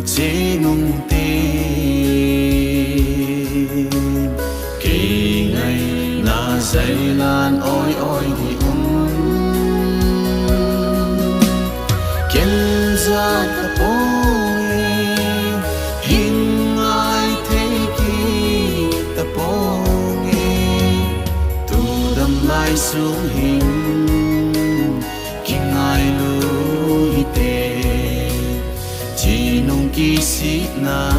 chế nung tên kỳ ngày là dây lan ôi ôi thì kiến ra ta bôi hình ai thế kia ta bôi tu đâm lại xuống hình kinh ai lui tê chỉ nung kỳ xít na